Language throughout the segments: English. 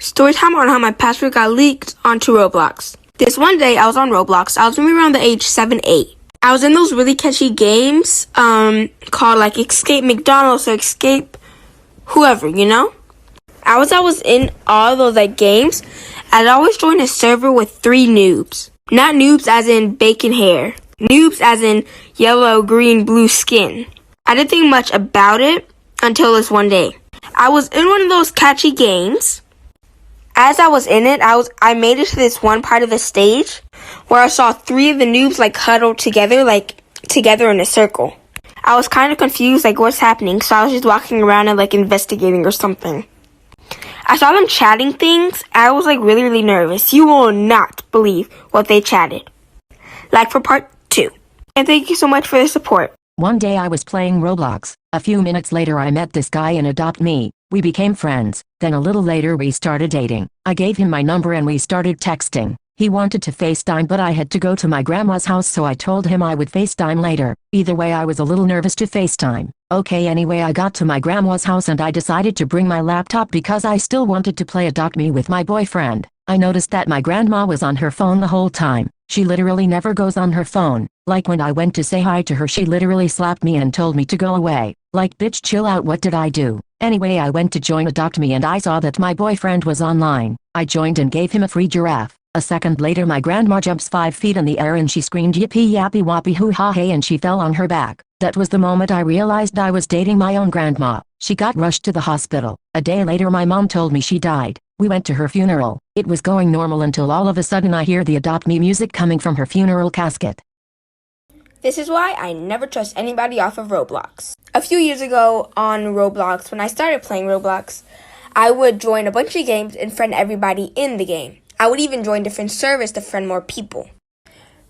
Storytime on how my password got leaked onto Roblox. This one day, I was on Roblox. I was maybe around the age 7, 8. I was in those really catchy games called like Escape McDonald's or Escape whoever, you know? I was in all those like games. I'd always join a server with 3 noobs. Not noobs as in bacon hair. Noobs as in yellow, green, blue skin. I didn't think much about it until this one day. I was in one of those catchy games. As I was in it, I made it to this one part of the stage where I saw 3 of the noobs like huddled together in a circle. I was kind of confused, like what's happening, so I was just walking around and like investigating or something. I saw them chatting things. I was like really, really nervous. You will not believe what they chatted. Like for part 2. And thank you so much for the support. One day I was playing Roblox. A few minutes later I met this guy in Adopt Me. We became friends. Then a little later we started dating. I gave him my number and we started texting. He wanted to FaceTime but I had to go to my grandma's house, so I told him I would FaceTime later. Either way I was a little nervous to FaceTime. Okay, anyway I got to my grandma's house and I decided to bring my laptop because I still wanted to play Adopt Me with my boyfriend. I noticed that my grandma was on her phone the whole time. She literally never goes on her phone. Like when I went to say hi to her, she literally slapped me and told me to go away. Like, bitch, chill out, what did I do? Anyway, I went to join Adopt Me and I saw that my boyfriend was online. I joined and gave him a free giraffe. A second later my grandma jumps 5 feet in the air and she screamed yippee yappy wappy hoo ha hey and she fell on her back. That was the moment I realized I was dating my own grandma. She got rushed to the hospital. A day later my mom told me she died. We went to her funeral. It was going normal until all of a sudden I hear the Adopt Me music coming from her funeral casket. This is why I never trust anybody off of Roblox. A few years ago on Roblox, when I started playing Roblox, I would join a bunch of games and friend everybody in the game. I would even join different servers to friend more people.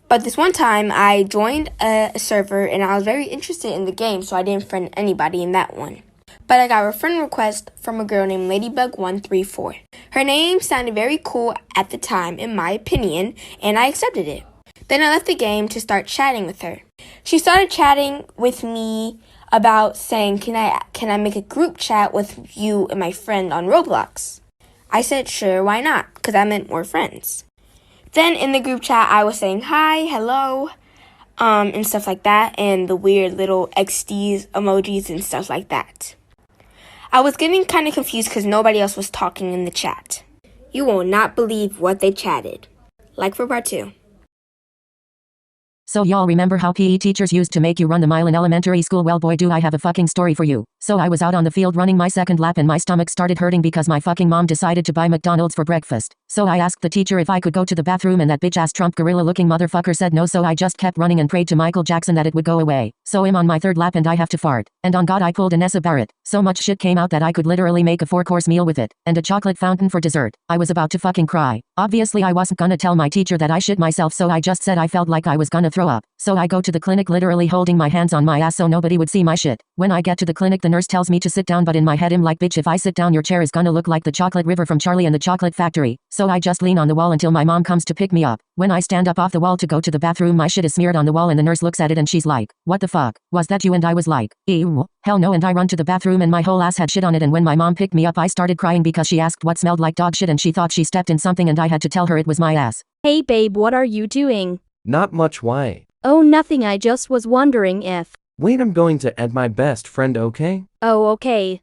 But this one time, I joined a server and I was very interested in the game, so I didn't friend anybody in that one. But I got a friend request from a girl named Ladybug134. Her name sounded very cool at the time, in my opinion, and I accepted it. Then I left the game to start chatting with her. She started chatting with me about saying, can I make a group chat with you and my friend on Roblox? I said, sure, why not? Because I meant more friends. Then in the group chat, I was saying hi, hello, and stuff like that, and the weird little XDs, emojis, and stuff like that. I was getting kind of confused because nobody else was talking in the chat. You will not believe what they chatted. Like for part 2. So y'all remember how PE teachers used to make you run the mile in elementary school? Well boy, do I have a fucking story for you. So I was out on the field running my second lap and my stomach started hurting because my fucking mom decided to buy McDonald's for breakfast. So I asked the teacher if I could go to the bathroom and that bitch ass Trump gorilla looking motherfucker said no, so I just kept running and prayed to Michael Jackson that it would go away. So I'm on my 3rd lap and I have to fart. And on God I pulled a Nessa Barrett. So much shit came out that I could literally make a 4-course meal with it. And a chocolate fountain for dessert. I was about to fucking cry. Obviously I wasn't gonna tell my teacher that I shit myself, so I just said I felt like I was gonna throw up. So I go to the clinic literally holding my hands on my ass so nobody would see my shit. When I get to the clinic the nurse tells me to sit down, but in my head I'm like, bitch, if I sit down your chair is gonna look like the chocolate river from Charlie and the Chocolate Factory. So I just lean on the wall until my mom comes to pick me up. When I stand up off the wall to go to the bathroom, my shit is smeared on the wall and the nurse looks at it and she's like, what the fuck? Was that you? And I was like, ew, hell no, and I run to the bathroom and my whole ass had shit on it, and when my mom picked me up I started crying because she asked what smelled like dog shit and she thought she stepped in something and I had to tell her it was my ass. Hey babe, what are you doing? Not much, why? Oh, nothing, I just was wondering if... Wait, I'm going to add my best friend, okay? Oh, okay.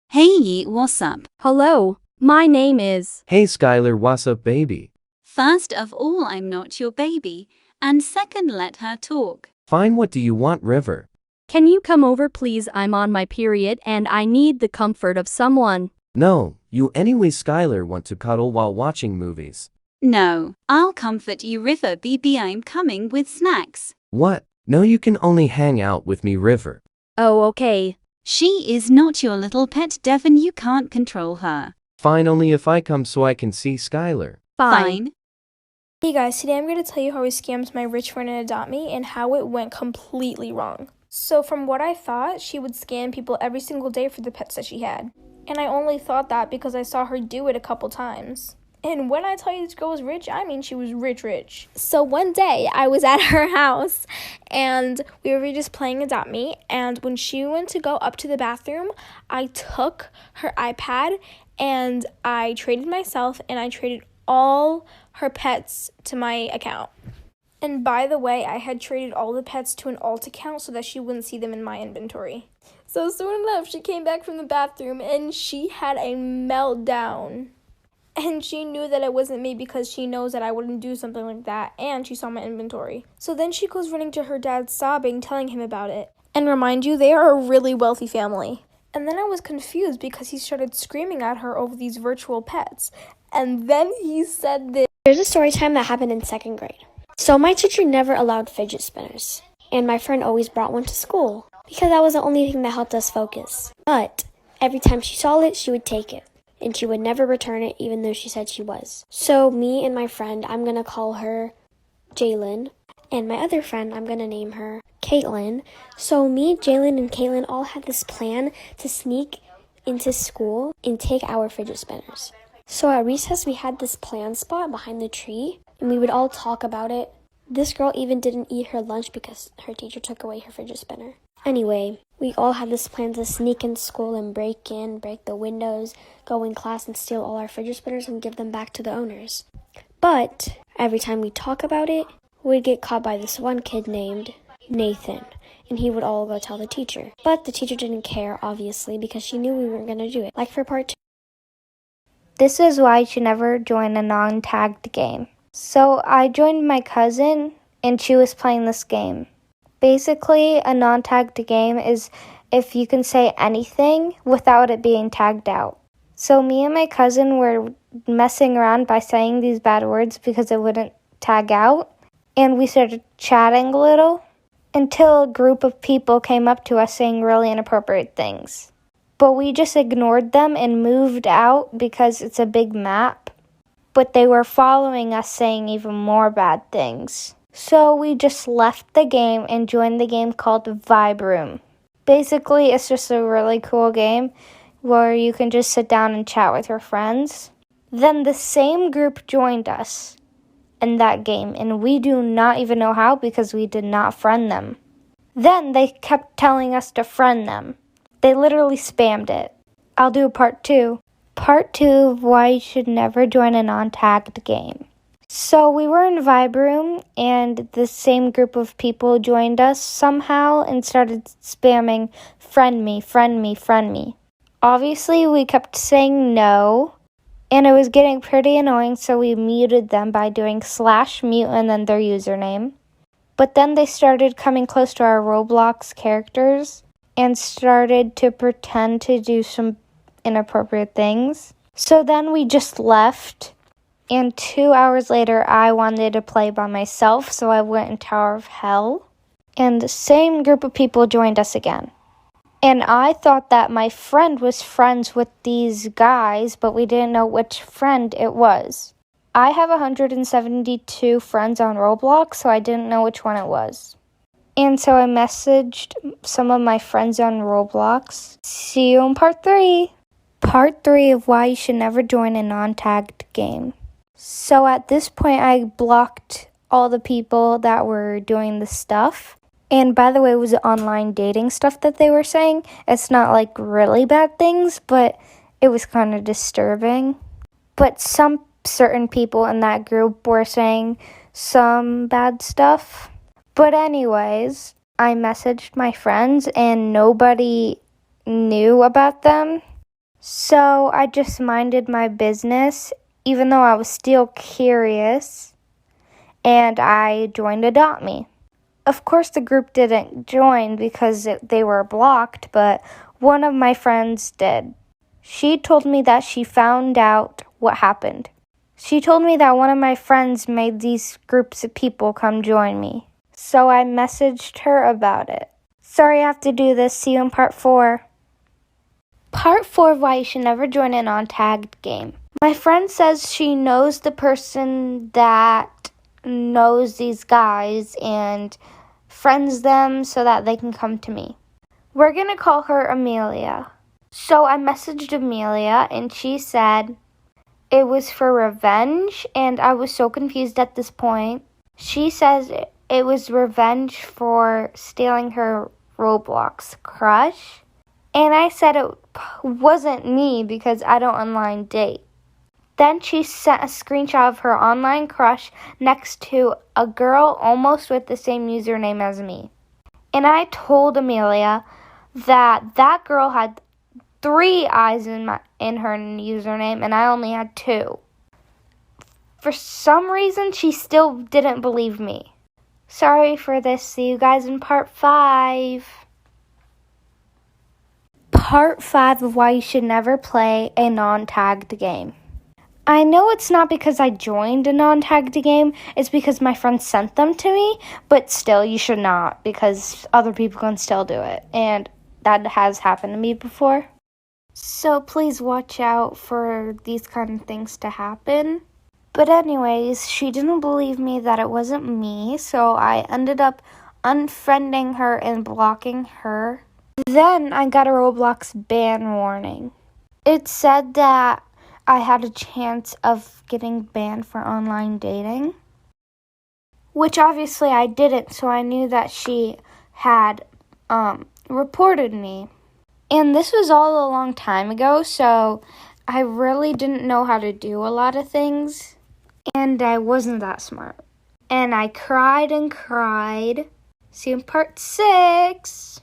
Hey, what's up? Hello, my name is... Hey Skylar, what's up baby? First of all, I'm not your baby, and second, let her talk. Fine, what do you want, River? Can you come over please? I'm on my period and I need the comfort of someone. No, you anyway. Skylar want to cuddle while watching movies. No, I'll comfort you, River BB, I'm coming with snacks. What? No, you can only hang out with me, River. Oh, okay. She is not your little pet, Devin, you can't control her. Fine, only if I come so I can see Skylar. Fine. Hey guys, today I'm going to tell you how I scammed my rich friend in Adopt Me and how it went completely wrong. So from what I thought, she would scam people every single day for the pets that she had. And I only thought that because I saw her do it a couple times. And when I tell you this girl was rich, I mean she was rich. So one day, I was at her house, and we were just playing Adopt Me, and when she went to go up to the bathroom, I took her iPad and I traded myself and I traded all her pets to my account. And by the way, I had traded all the pets to an alt account so that she wouldn't see them in my inventory. So soon enough, she came back from the bathroom and she had a meltdown. And she knew that it wasn't me because she knows that I wouldn't do something like that, and she saw my inventory. So then she goes running to her dad sobbing, telling him about it. And remind you, they are a really wealthy family. And then I was confused because he started screaming at her over these virtual pets. And then he said this. Here's a story time that happened in 2nd grade. So my teacher never allowed fidget spinners, and my friend always brought one to school because that was the only thing that helped us focus. But every time she saw it, she would take it, and she would never return it even though she said she was. So me and my friend, I'm going to call her Jalen, and my other friend, I'm going to name her Caitlin. So me, Jalen, and Caitlin all had this plan to sneak into school and take our fidget spinners. So at recess, we had this plan spot behind the tree, and we would all talk about it. This girl even didn't eat her lunch because her teacher took away her fidget spinner. Anyway, we all had this plan to sneak in school and break the windows, go in class and steal all our fidget spinners and give them back to the owners. But every time we talk about it, we'd get caught by this one kid named Nathan, and he would all go tell the teacher. But the teacher didn't care, obviously, because she knew we weren't going to do it. Like for part 2. This is why you should never join a non-tagged game. So I joined my cousin, and she was playing this game. Basically, a non-tagged game is if you can say anything without it being tagged out. So me and my cousin were messing around by saying these bad words because it wouldn't tag out. And we started chatting a little until a group of people came up to us saying really inappropriate things. But we just ignored them and moved out because it's a big map. But they were following us saying even more bad things. So we just left the game and joined the game called Vibe Room. Basically, it's just a really cool game where you can just sit down and chat with your friends. Then the same group joined us in that game, and we do not even know how because we did not friend them. Then they kept telling us to friend them. They literally spammed it. I'll do a part 2. Part 2 of why you should never join a non-tagged game. So we were in Vibe Room, and the same group of people joined us somehow and started spamming, friend me, friend me, friend me. Obviously, we kept saying no, and it was getting pretty annoying, so we muted them by doing /mute and then their username. But then they started coming close to our Roblox characters and started to pretend to do some inappropriate things. So then we just left, and 2 hours later I wanted to play by myself, so I went in Tower of Hell, and the same group of people joined us again. And I thought that my friend was friends with these guys, but we didn't know which friend it was. I have 172 friends on Roblox, so I didn't know which one it was. And so I messaged some of my friends on Roblox. See you in part 3. Part 3 of why you should never join a non-tagged game. So at this point, I blocked all the people that were doing the stuff. And by the way, it was online dating stuff that they were saying. It's not like really bad things, but it was kind of disturbing. But some certain people in that group were saying some bad stuff. But anyways, I messaged my friends and nobody knew about them. So I just minded my business, even though I was still curious, and I joined Adopt Me. Of course, the group didn't join because they were blocked, but one of my friends did. She told me that she found out what happened. She told me that one of my friends made these groups of people come join me. So I messaged her about it. Sorry I have to do this. See you in part 4. Part 4 of why you should never join a non-tagged game. My friend says she knows the person that knows these guys and friends them so that they can come to me. We're going to call her Amelia. So I messaged Amelia and she said it was for revenge, and I was so confused at this point. She says it was revenge for stealing her Roblox crush. And I said it wasn't me because I don't online date. Then she sent a screenshot of her online crush next to a girl almost with the same username as me. And I told Amelia that that girl had 3 eyes in her username and I only had 2. For some reason, she still didn't believe me. Sorry for this. See you guys in part 5. Part 5 of why you should never play a non-tagged game. I know it's not because I joined a non-tagged game, it's because my friends sent them to me, but still you should not because other people can still do it, and that has happened to me before. So please watch out for these kind of things to happen. But anyways, she didn't believe me that it wasn't me, so I ended up unfriending her and blocking her. Then I got a Roblox ban warning. It said that I had a chance of getting banned for online dating, which obviously I didn't, so I knew that she had reported me. And this was all a long time ago, so I really didn't know how to do a lot of things, and I wasn't that smart. And I cried and cried. See you in part 6.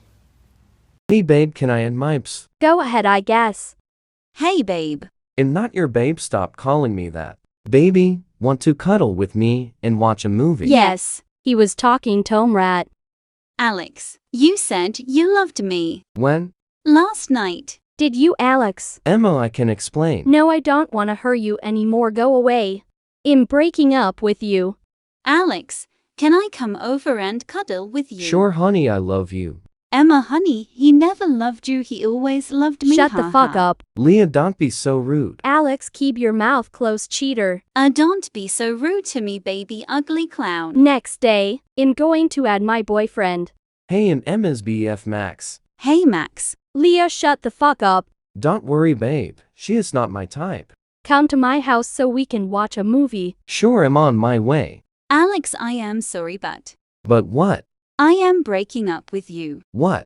Hey babe, can I add Mipes? Go ahead, I guess. Hey, babe. And not your babe, stop calling me that. Baby, want to cuddle with me and watch a movie? Yes, he was talking Tomrat. Alex, you said you loved me. When? Last night. Did you, Alex? Emma, I can explain. No, I don't want to hurt you anymore. Go away. I'm breaking up with you. Alex, can I come over and cuddle with you? Sure, honey, I love you. Emma, honey, he never loved you. He always loved me. Shut the fuck up. Leah, don't be so rude. Alex, keep your mouth closed, cheater. Don't be so rude to me, baby ugly clown. Next day, I'm going to add my boyfriend. Hey, and Emma's BF Max. Hey, Max. Leah, shut the fuck up. Don't worry, babe. She is not my type. Come to my house so we can watch a movie. Sure, I'm on my way. Alex, I am sorry, but But what? I am breaking up with you. What?